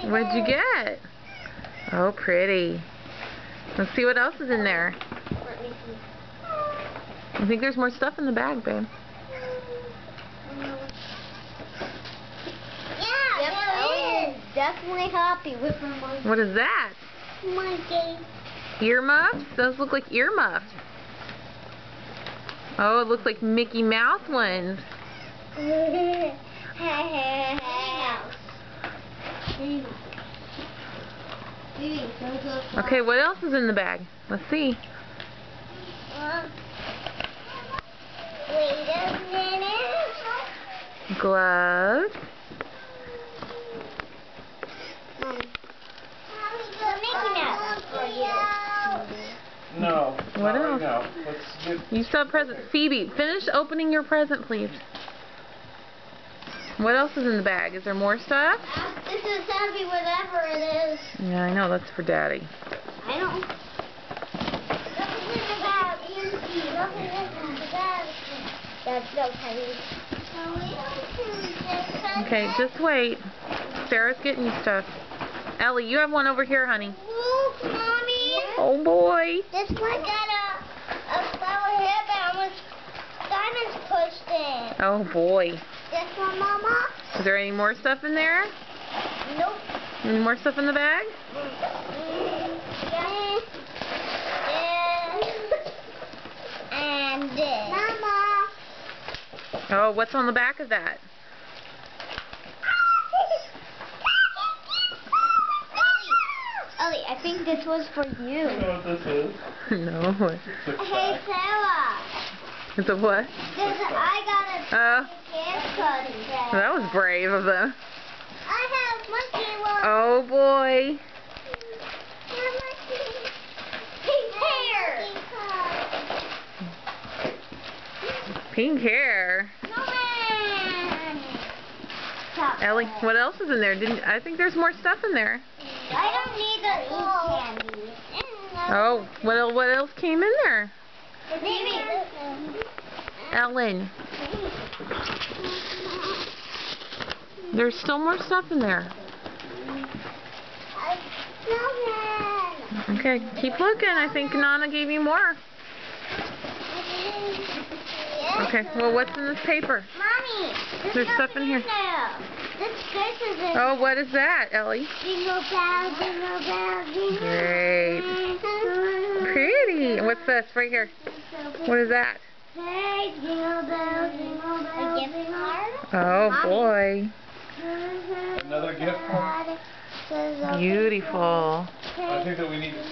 What'd you get? Oh, pretty. Let's see what else is in there. Let me see. I think there's more stuff in the bag, babe. Yeah, Ellie is definitely happy with her monkey. What is that? Monkey. Earmuffs? Those look like earmuffs. Oh, it looks like Mickey Mouse ones. Okay, what else is in the bag? Let's see. Wait a minute. Gloves. No. What else? Right now. Let's get... You still have present. Phoebe, finish opening your present, please. What else is in the bag? Is there more stuff? This is heavy, whatever it is. Yeah, I know. That's for Daddy. I know. Nothing in the bag. Nothing in the bag. That's so heavy. Okay, just wait. Sarah's getting you stuff. Ellie, you have one over here, honey. Look, Mommy. Oh, boy. This one got a flower hairband with diamonds pushed in. Oh, boy. This one, Mama? Is there any more stuff in there? Nope. Any more stuff in the bag? Yes. And this. Mama. Oh, what's on the back of that? Ellie, I think this was for you. I know what this is. No. Hey, Sarah. It's a what? I got a haircut today. That was brave of them. I have monkey one. Oh, boy. Pink hair. Pink hair. Stop. Ellie, what else is in there? I think there's more stuff in there. I don't need the ink candy. Oh, what else came in there? Maybe. Ellen. There's still more stuff in there. Okay, keep looking. I think Nana gave you more. Okay, well, what's in this paper? Mommy, There's stuff in here. This is in. Oh, what is that, Ellie? Jingle bell, jingle bell, jingle Great. Pretty. And what's this right here? What is that? Hey, jingle bell, jingle bell. A gift card? Oh, boy. Another gift card? Beautiful. I think that we need to